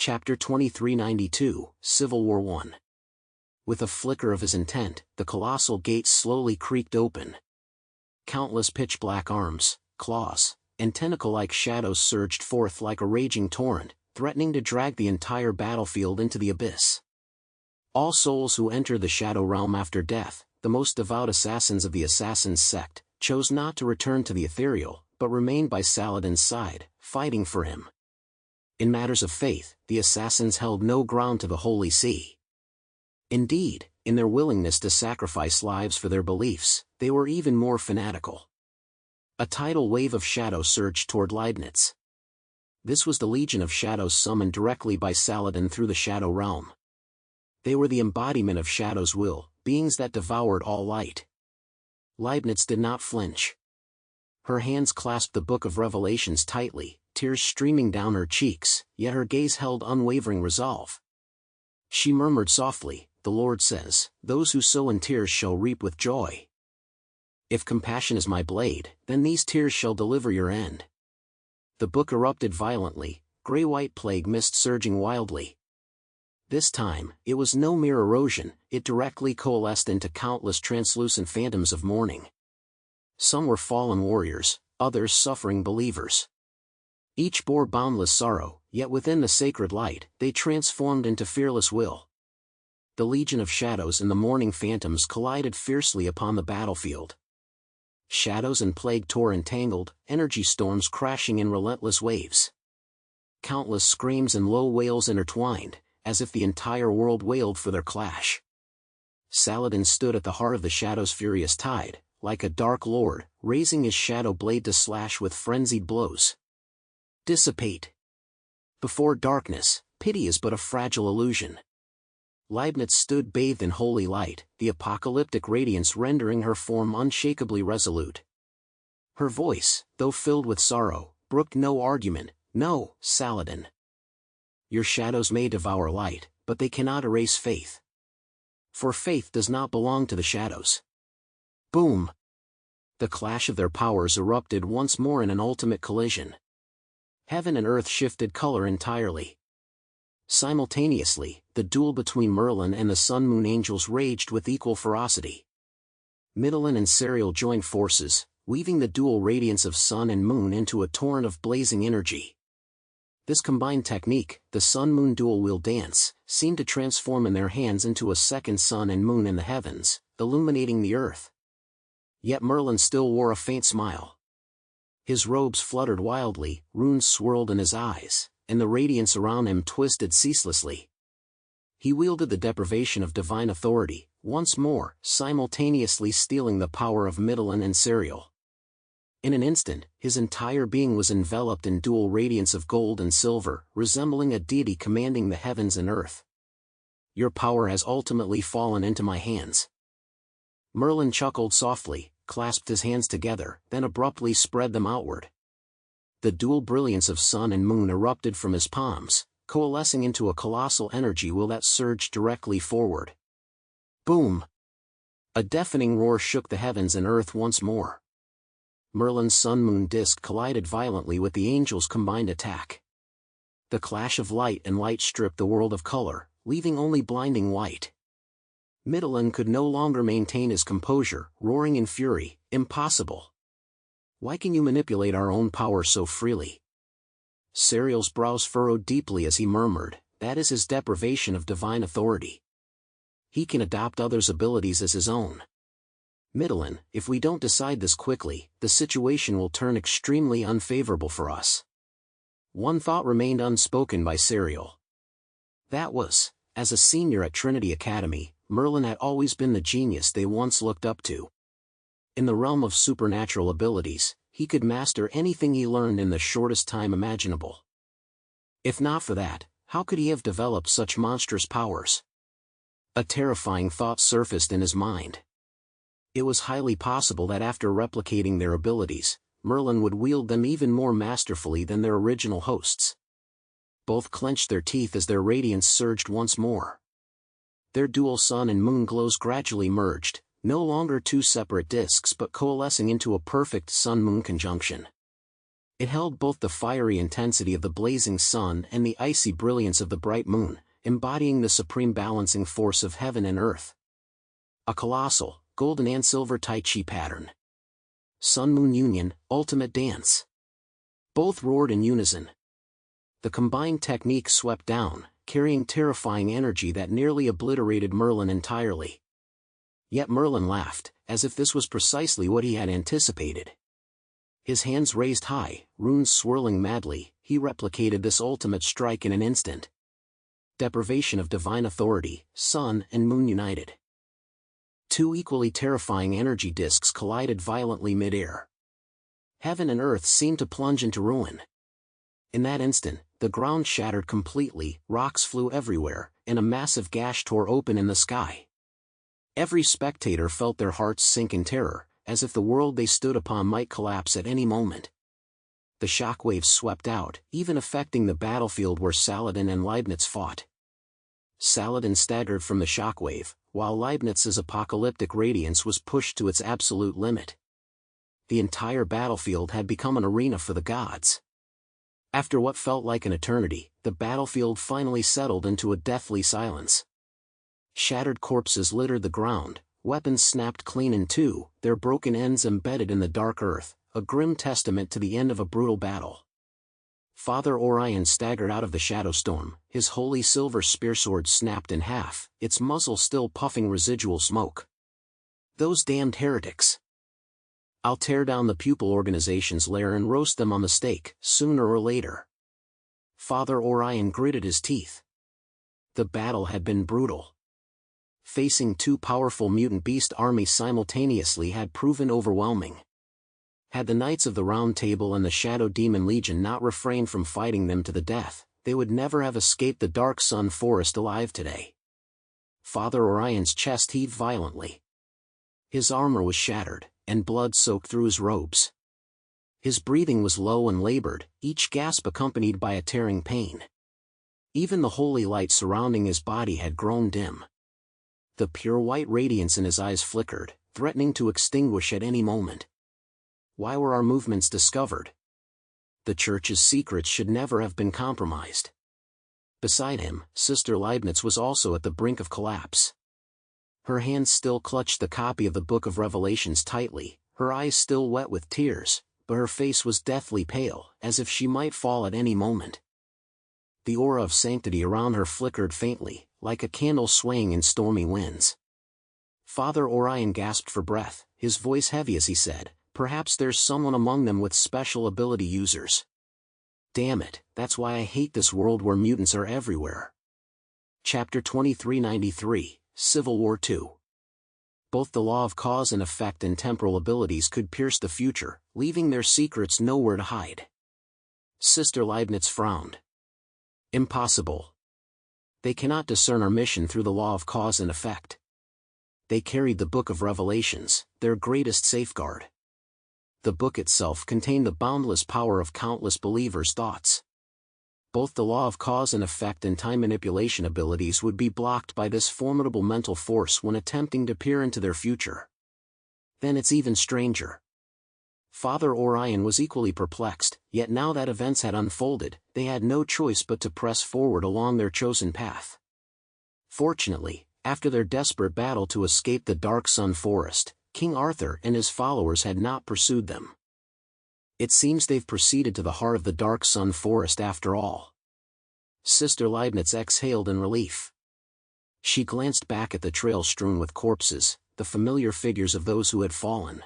Chapter 2392, Civil War I. With a flicker of his intent, the colossal gates slowly creaked open. Countless pitch-black arms, claws, and tentacle-like shadows surged forth like a raging torrent, threatening to drag the entire battlefield into the abyss. All souls who entered the Shadow Realm after death, the most devout assassins of the Assassin's sect, chose not to return to the ethereal, but remained by Saladin's side, fighting for him. In matters of faith, the Assassins held no ground to the Holy See. Indeed, in their willingness to sacrifice lives for their beliefs, they were even more fanatical. A tidal wave of shadow surged toward Leibniz. This was the Legion of Shadows summoned directly by Saladin through the Shadow Realm. They were the embodiment of Shadow's will, beings that devoured all light. Leibniz did not flinch. Her hands clasped the Book of Revelations tightly, tears streaming down her cheeks, yet her gaze held unwavering resolve. She murmured softly, "The Lord says, those who sow in tears shall reap with joy. If compassion is my blade, then these tears shall deliver your end." The book erupted violently, gray-white plague mist surging wildly. This time, it was no mere erosion, it directly coalesced into countless translucent phantoms of mourning. Some were fallen warriors, others suffering believers. Each bore boundless sorrow, yet within the sacred light, they transformed into fearless will. The Legion of Shadows and the mourning phantoms collided fiercely upon the battlefield. Shadows and plague tore entangled, energy storms crashing in relentless waves. Countless screams and low wails intertwined, as if the entire world wailed for their clash. Saladin stood at the heart of the Shadow's furious tide, like a dark lord, raising his shadow blade to slash with frenzied blows. Dissipate. Before darkness, pity is but a fragile illusion. Leibniz stood bathed in holy light, the apocalyptic radiance rendering her form unshakably resolute. Her voice, though filled with sorrow, brooked no argument. "No, Saladin. Your shadows may devour light, but they cannot erase faith. For faith does not belong to the shadows." Boom! The clash of their powers erupted once more in an ultimate collision. Heaven and earth shifted color entirely. Simultaneously, the duel between Merlin and the Sun-Moon Angels raged with equal ferocity. Middelin and Serial joined forces, weaving the dual radiance of sun and moon into a torrent of blazing energy. This combined technique, the Sun-Moon dual-wheel dance, seemed to transform in their hands into a second sun and moon in the heavens, illuminating the earth. Yet Merlin still wore a faint smile. His robes fluttered wildly, runes swirled in his eyes, and the radiance around him twisted ceaselessly. He wielded the deprivation of divine authority, once more, simultaneously stealing the power of Middelin and Serial. In an instant, his entire being was enveloped in dual radiance of gold and silver, resembling a deity commanding the heavens and earth. "Your power has ultimately fallen into my hands." Merlin chuckled softly, clasped his hands together, then abruptly spread them outward. The dual brilliance of sun and moon erupted from his palms, coalescing into a colossal energy wheel that surged directly forward. Boom! A deafening roar shook the heavens and earth once more. Merlin's sun-moon disk collided violently with the angels' combined attack. The clash of light and light stripped the world of color, leaving only blinding white. Middelin could no longer maintain his composure, roaring in fury, "Impossible! Why can you manipulate our own power so freely?" Serial's brows furrowed deeply as he murmured, "That is his deprivation of divine authority. He can adopt others' abilities as his own. Middelin, if we don't decide this quickly, the situation will turn extremely unfavorable for us." One thought remained unspoken by Serial. That was, as a senior at Trinity Academy, Merlin had always been the genius they once looked up to. In the realm of supernatural abilities, he could master anything he learned in the shortest time imaginable. If not for that, how could he have developed such monstrous powers? A terrifying thought surfaced in his mind. It was highly possible that after replicating their abilities, Merlin would wield them even more masterfully than their original hosts. Both clenched their teeth as their radiance surged once more. Their dual sun and moon glows gradually merged, no longer two separate disks but coalescing into a perfect sun-moon conjunction. It held both the fiery intensity of the blazing sun and the icy brilliance of the bright moon, embodying the supreme balancing force of heaven and earth. A colossal, golden and silver Tai Chi pattern. Sun-Moon Union, ultimate dance. Both roared in unison. The combined technique swept down, carrying terrifying energy that nearly obliterated Merlin entirely. Yet Merlin laughed, as if this was precisely what he had anticipated. His hands raised high, runes swirling madly, he replicated this ultimate strike in an instant. Deprivation of divine authority, sun and moon united. Two equally terrifying energy disks collided violently mid-air. Heaven and earth seemed to plunge into ruin. In that instant, the ground shattered completely, rocks flew everywhere, and a massive gash tore open in the sky. Every spectator felt their hearts sink in terror, as if the world they stood upon might collapse at any moment. The shockwaves swept out, even affecting the battlefield where Saladin and Leibniz fought. Saladin staggered from the shockwave, while Leibniz's apocalyptic radiance was pushed to its absolute limit. The entire battlefield had become an arena for the gods. After what felt like an eternity, the battlefield finally settled into a deathly silence. Shattered corpses littered the ground, weapons snapped clean in two, their broken ends embedded in the dark earth, a grim testament to the end of a brutal battle. Father Orion staggered out of the shadow storm, his holy silver spearsword snapped in half, its muzzle still puffing residual smoke. Those damned heretics! I'll tear down the pupil organization's lair and roast them on the stake, sooner or later. Father Orion gritted his teeth. The battle had been brutal. Facing two powerful mutant beast armies simultaneously had proven overwhelming. Had the Knights of the Round Table and the Shadow Demon Legion not refrained from fighting them to the death, they would never have escaped the Dark Sun Forest alive today. Father Orion's chest heaved violently. His armor was shattered, and blood soaked through his robes. His breathing was low and labored, each gasp accompanied by a tearing pain. Even the holy light surrounding his body had grown dim. The pure white radiance in his eyes flickered, threatening to extinguish at any moment. Why were our movements discovered? The Church's secrets should never have been compromised. Beside him, Sister Leibniz was also at the brink of collapse. Her hands still clutched the copy of the Book of Revelations tightly, her eyes still wet with tears, but her face was deathly pale, as if she might fall at any moment. The aura of sanctity around her flickered faintly, like a candle swaying in stormy winds. Father Orion gasped for breath, his voice heavy as he said, "Perhaps there's someone among them with special ability users. Damn it, that's why I hate this world where mutants are everywhere." Chapter 2393, Civil War II. Both the law of cause and effect and temporal abilities could pierce the future, leaving their secrets nowhere to hide. Sister Leibniz frowned. Impossible. They cannot discern our mission through the law of cause and effect. They carried the Book of Revelations, their greatest safeguard. The book itself contained the boundless power of countless believers' thoughts. Both the law of cause and effect and time manipulation abilities would be blocked by this formidable mental force when attempting to peer into their future. Then it's even stranger. Father Orion was equally perplexed, yet now that events had unfolded, they had no choice but to press forward along their chosen path. Fortunately, after their desperate battle to escape the Dark Sun Forest, King Arthur and his followers had not pursued them. It seems they've proceeded to the heart of the Dark Sun Forest after all. Sister Leibniz exhaled in relief. She glanced back at the trail strewn with corpses, the familiar figures of those who had fallen.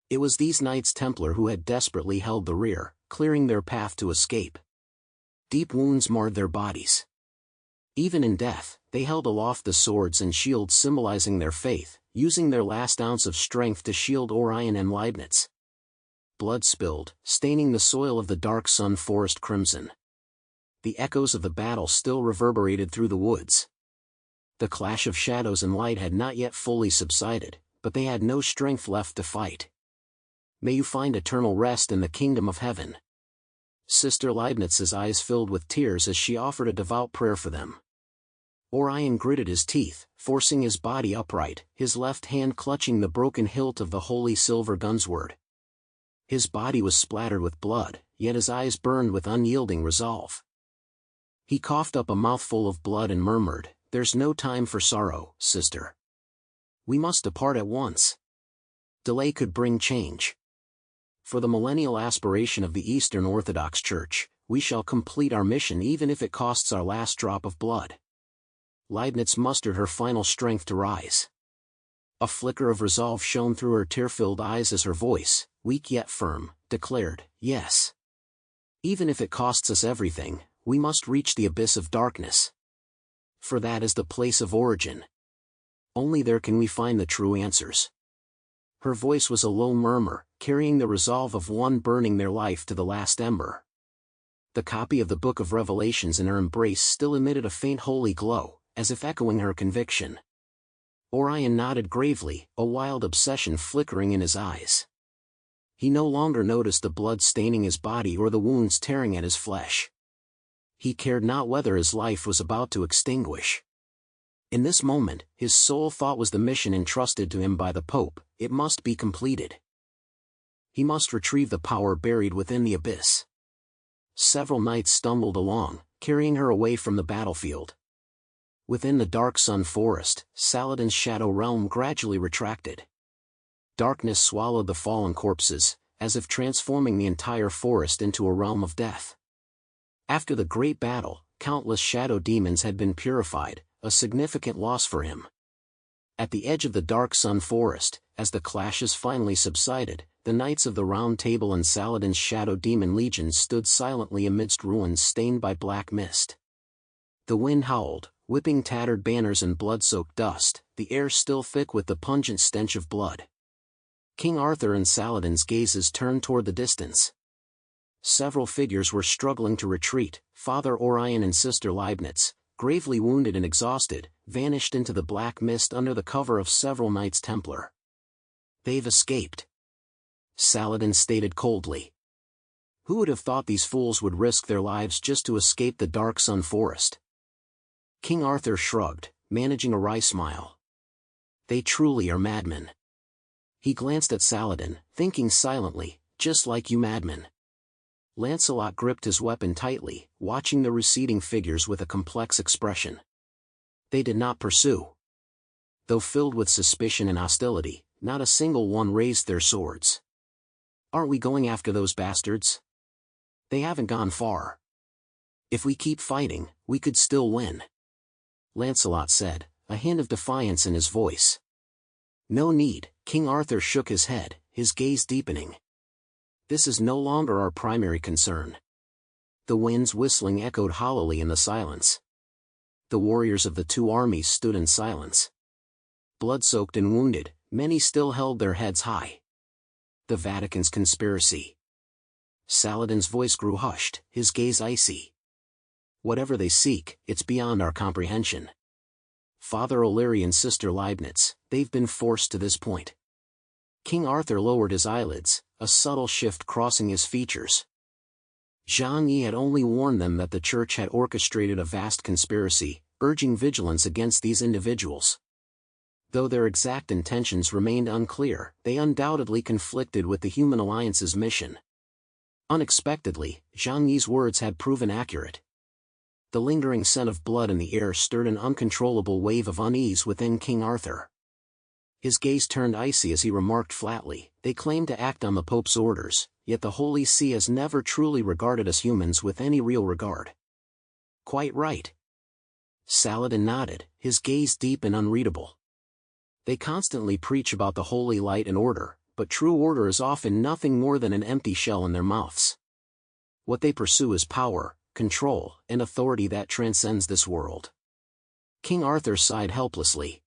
It was these Knights Templar who had desperately held the rear, clearing their path to escape. Deep wounds marred their bodies. Even in death, they held aloft the swords and shields symbolizing their faith, using their last ounce of strength to shield Orion and Leibniz. Blood spilled, staining the soil of the Dark Sun Forest crimson. The echoes of the battle still reverberated through the woods. The clash of shadows and light had not yet fully subsided, but they had no strength left to fight. May you find eternal rest in the kingdom of heaven. Sister Leibniz's eyes filled with tears as she offered a devout prayer for them. Orion gritted his teeth, forcing his body upright, his left hand clutching the broken hilt of the holy silver gunsword. His body was splattered with blood, yet his eyes burned with unyielding resolve. He coughed up a mouthful of blood and murmured, "There's no time for sorrow, sister. We must depart at once. Delay could bring change. For the millennial aspiration of the Eastern Orthodox Church, we shall complete our mission even if it costs our last drop of blood." Leibniz mustered her final strength to rise. A flicker of resolve shone through her tear-filled eyes as her voice, weak yet firm, declared, "Yes. Even if it costs us everything, we must reach the abyss of darkness. For that is the place of origin. Only there can we find the true answers." Her voice was a low murmur, carrying the resolve of one burning their life to the last ember. The copy of the Book of Revelations in her embrace still emitted a faint holy glow, as if echoing her conviction. Orion nodded gravely, a wild obsession flickering in his eyes. He no longer noticed the blood staining his body or the wounds tearing at his flesh. He cared not whether his life was about to extinguish. In this moment, his sole thought was the mission entrusted to him by the Pope. It must be completed. He must retrieve the power buried within the abyss. Several knights stumbled along, carrying her away from the battlefield. Within the dark sun forest, Saladin's shadow realm gradually retracted. Darkness swallowed the fallen corpses, as if transforming the entire forest into a realm of death. After the great battle, countless shadow demons had been purified, a significant loss for him. At the edge of the dark sun forest, as the clashes finally subsided, the Knights of the Round Table and Saladin's shadow demon legions stood silently amidst ruins stained by black mist. The wind howled, whipping tattered banners and blood-soaked dust, the air still thick with the pungent stench of blood. King Arthur and Saladin's gazes turned toward the distance. Several figures were struggling to retreat. Father Orion and Sister Leibniz, gravely wounded and exhausted, vanished into the black mist under the cover of several Knights Templar. "They've escaped," Saladin stated coldly. "Who would have thought these fools would risk their lives just to escape the dark sun forest?" King Arthur shrugged, managing a wry smile. "They truly are madmen." He glanced at Saladin, thinking silently, "Just like you madmen." Lancelot gripped his weapon tightly, watching the receding figures with a complex expression. They did not pursue. Though filled with suspicion and hostility, not a single one raised their swords. "Aren't we going after those bastards? They haven't gone far. If we keep fighting, we could still win," Lancelot said, a hint of defiance in his voice. "No need," King Arthur shook his head, his gaze deepening. "This is no longer our primary concern." The wind's whistling echoed hollowly in the silence. The warriors of the two armies stood in silence. Blood-soaked and wounded, many still held their heads high. The Vatican's conspiracy. Saladin's voice grew hushed, his gaze icy. "Whatever they seek, it's beyond our comprehension. Father O'Leary and Sister Leibniz, they've been forced to this point." King Arthur lowered his eyelids, a subtle shift crossing his features. Zhang-Yi had only warned them that the Church had orchestrated a vast conspiracy, urging vigilance against these individuals. Though their exact intentions remained unclear, they undoubtedly conflicted with the Human Alliance's mission. Unexpectedly, Zhang-Yi's words had proven accurate. The lingering scent of blood in the air stirred an uncontrollable wave of unease within King Arthur. His gaze turned icy as he remarked flatly, "They claim to act on the Pope's orders, yet the Holy See has never truly regarded us humans with any real regard." "Quite right." Saladin nodded, his gaze deep and unreadable. "They constantly preach about the holy light and order, but true order is often nothing more than an empty shell in their mouths. What they pursue is power, control, and authority that transcends this world." King Arthur sighed helplessly.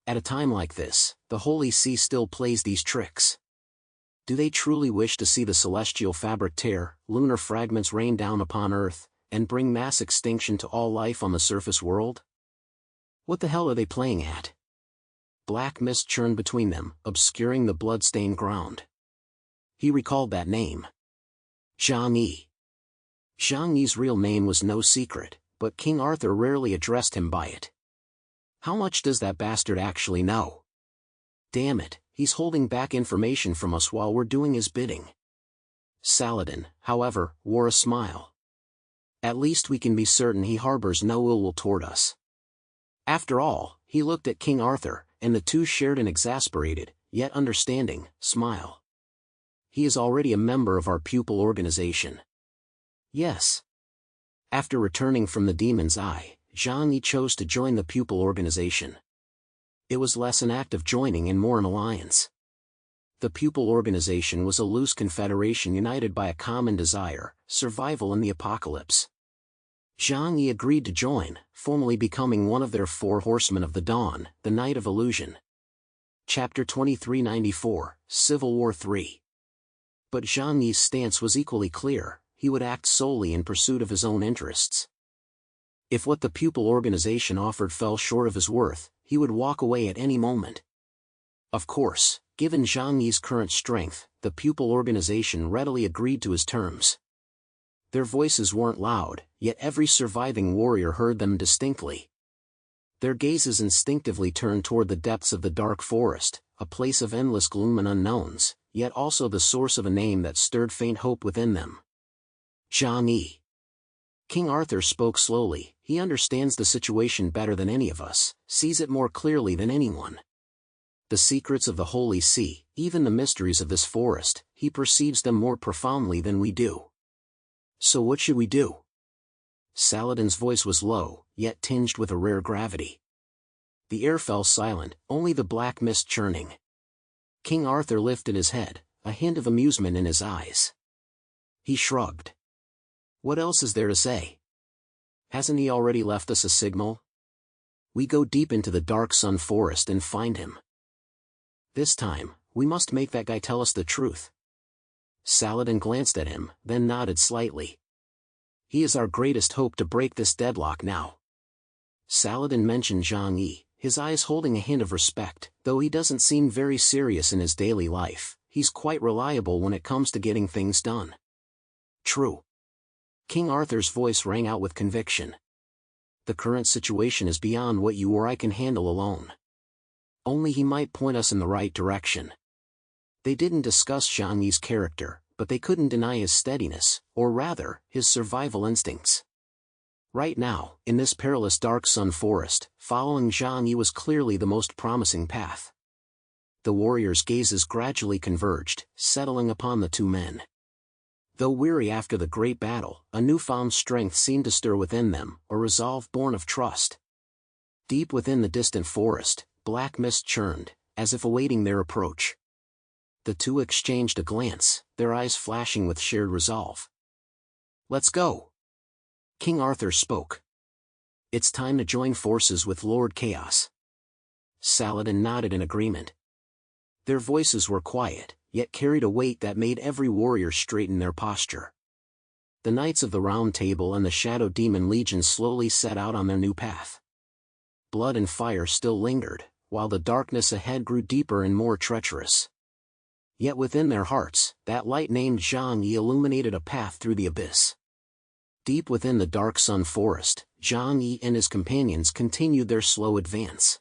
At a time like this, the Holy See still plays these tricks. Do they truly wish to see the celestial fabric tear, lunar fragments rain down upon Earth, and bring mass extinction to all life on the surface world? What the hell are they playing at? Black mist churned between them, obscuring the blood-stained ground. He recalled that name. Zhang-Yi. Zhang-Yi's real name was no secret, but King Arthur rarely addressed him by it. How much does that bastard actually know? Damn it, he's holding back information from us while we're doing his bidding. Saladin, however, wore a smile. At least we can be certain he harbors no ill will toward us. After all, he looked at King Arthur, and the two shared an exasperated, yet understanding, smile. He is already a member of our pupil organization. Yes. After returning from the Demon's Eye, Zhang Yi chose to join the pupil organization. It was less an act of joining and more an alliance. The pupil organization was a loose confederation united by a common desire, survival in the apocalypse. Zhang Yi agreed to join, formally becoming one of their 4 horsemen of the dawn, the Night of Illusion. Chapter 2394, Civil War 3. But Zhang Yi's stance was equally clear: he would act solely in pursuit of his own interests. If what the pupil organization offered fell short of his worth, he would walk away at any moment. Of course, given Zhang Yi's current strength, the pupil organization readily agreed to his terms. Their voices weren't loud, yet every surviving warrior heard them distinctly. Their gazes instinctively turned toward the depths of the dark forest, a place of endless gloom and unknowns, yet also the source of a name that stirred faint hope within them. Zhang Yi. King Arthur spoke slowly. He understands the situation better than any of us, sees it more clearly than anyone. The secrets of the Holy See, even the mysteries of this forest, he perceives them more profoundly than we do. So what should we do? Saladin's voice was low, yet tinged with a rare gravity. The air fell silent, only the black mist churning. King Arthur lifted his head, a hint of amusement in his eyes. He shrugged. What else is there to say? Hasn't he already left us a signal? We go deep into the dark sun forest and find him. This time, we must make that guy tell us the truth. Saladin glanced at him, then nodded slightly. He is our greatest hope to break this deadlock now. Saladin mentioned Zhang Yi, his eyes holding a hint of respect. Though he doesn't seem very serious in his daily life, he's quite reliable when it comes to getting things done. True. King Arthur's voice rang out with conviction. The current situation is beyond what you or I can handle alone. Only he might point us in the right direction. They didn't discuss Zhang Yi's character, but they couldn't deny his steadiness, or rather, his survival instincts. Right now, in this perilous dark sun forest, following Zhang Yi was clearly the most promising path. The warriors' gazes gradually converged, settling upon the two men. Though weary after the great battle, a newfound strength seemed to stir within them, a resolve born of trust. Deep within the distant forest, black mist churned, as if awaiting their approach. The two exchanged a glance, their eyes flashing with shared resolve. Let's go. King Arthur spoke. It's time to join forces with Lord Chaos. Saladin nodded in agreement. Their voices were quiet, yet carried a weight that made every warrior straighten their posture. The Knights of the Round Table and the Shadow Demon Legion slowly set out on their new path. Blood and fire still lingered, while the darkness ahead grew deeper and more treacherous. Yet within their hearts, that light named Zhang Yi illuminated a path through the abyss. Deep within the dark sun forest, Zhang Yi and his companions continued their slow advance.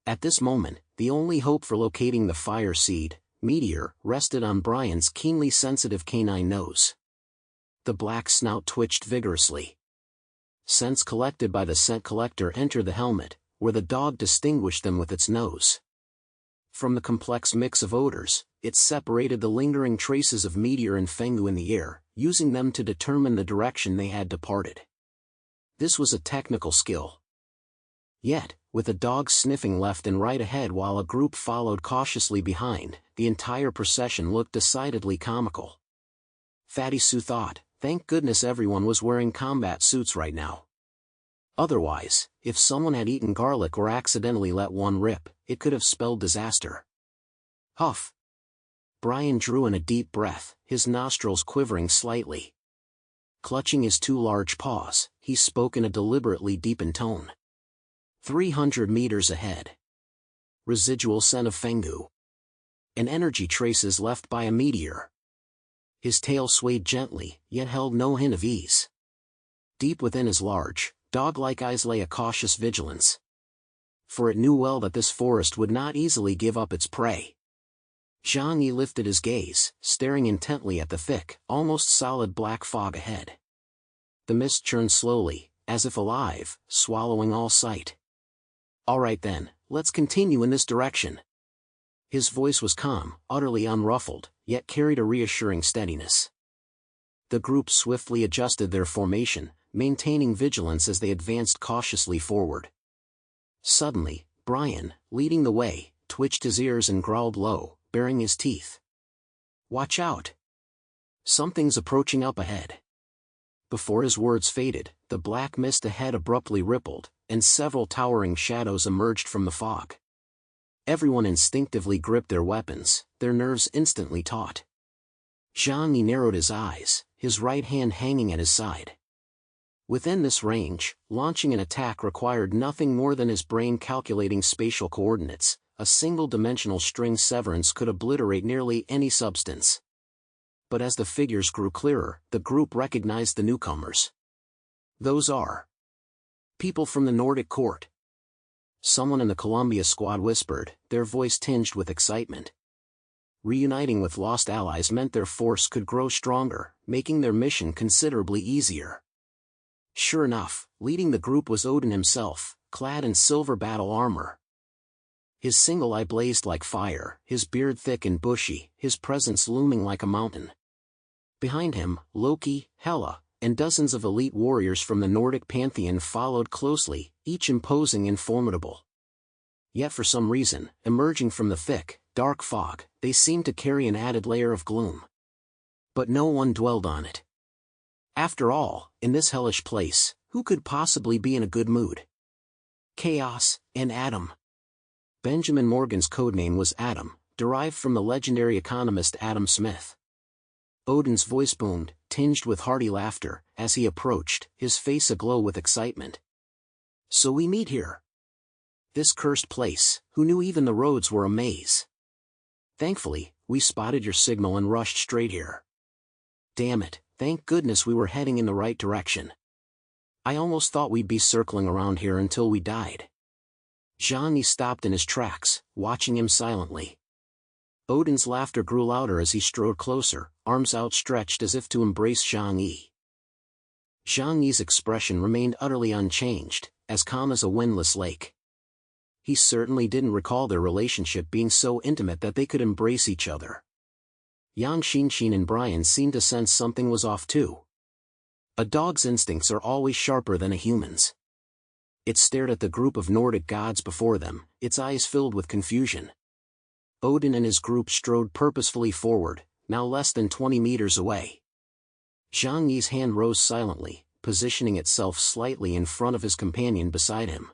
At this moment, the only hope for locating the fire seed, Meteor, rested on Brian's keenly sensitive canine nose. The black snout twitched vigorously. Scents collected by the scent collector entered the helmet, where the dog distinguished them with its nose. From the complex mix of odors, it separated the lingering traces of Meteor and Fengu in the air, using them to determine the direction they had departed. This was a technical skill. Yet, with the dogs sniffing left and right ahead while a group followed cautiously behind, the entire procession looked decidedly comical. Fatty Sue thought, thank goodness everyone was wearing combat suits right now. Otherwise, if someone had eaten garlic or accidentally let one rip, it could have spelled disaster. Huff. Brian drew in a deep breath, his nostrils quivering slightly. Clutching his two large paws, he spoke in a deliberately deepened tone. 300 meters ahead. Residual scent of Fengu. And energy traces left by a meteor. His tail swayed gently, yet held no hint of ease. Deep within his large, dog-like eyes lay a cautious vigilance. For it knew well that this forest would not easily give up its prey. Zhang Yi lifted his gaze, staring intently at the thick, almost solid black fog ahead. The mist churned slowly, as if alive, swallowing all sight. "All right then, let's continue in this direction." His voice was calm, utterly unruffled, yet carried a reassuring steadiness. The group swiftly adjusted their formation, maintaining vigilance as they advanced cautiously forward. Suddenly, Brian, leading the way, twitched his ears and growled low, baring his teeth. "Watch out! Something's approaching up ahead." Before his words faded, the black mist ahead abruptly rippled, and several towering shadows emerged from the fog. Everyone instinctively gripped their weapons, their nerves instantly taut. Zhang Yi narrowed his eyes, his right hand hanging at his side. Within this range, launching an attack required nothing more than his brain calculating spatial coordinates. A single-dimensional string severance could obliterate nearly any substance. But as the figures grew clearer, the group recognized the newcomers. "Those are people from the Nordic court." Someone in the Columbia squad whispered, their voice tinged with excitement. Reuniting with lost allies meant their force could grow stronger, making their mission considerably easier. Sure enough, leading the group was Odin himself, clad in silver battle armor. His single eye blazed like fire, his beard thick and bushy, his presence looming like a mountain. Behind him, Loki, Hela, and dozens of elite warriors from the Nordic pantheon followed closely, each imposing and formidable. Yet for some reason, emerging from the thick, dark fog, they seemed to carry an added layer of gloom. But no one dwelled on it. After all, in this hellish place, who could possibly be in a good mood? Chaos, and Adam. Benjamin Morgan's codename was Adam, derived from the legendary economist Adam Smith. Odin's voice boomed, tinged with hearty laughter, as he approached, his face aglow with excitement. "So we meet here. This cursed place, who knew even the roads were a maze? Thankfully, we spotted your signal and rushed straight here. Damn it, thank goodness we were heading in the right direction. I almost thought we'd be circling around here until we died." Zhang Yi stopped in his tracks, watching him silently. Odin's laughter grew louder as he strode closer, arms outstretched as if to embrace Zhang Yi. Zhang Yi's expression remained utterly unchanged, as calm as a windless lake. He certainly didn't recall their relationship being so intimate that they could embrace each other. Yang Xinxin and Brian seemed to sense something was off too. A dog's instincts are always sharper than a human's. It stared at the group of Nordic gods before them, its eyes filled with confusion. Odin and his group strode purposefully forward, now less than 20 meters away. Zhang Yi's hand rose silently, positioning itself slightly in front of his companion beside him.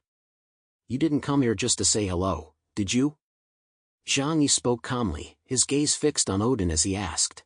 "You didn't come here just to say hello, did you?" Zhang Yi spoke calmly, his gaze fixed on Odin as he asked.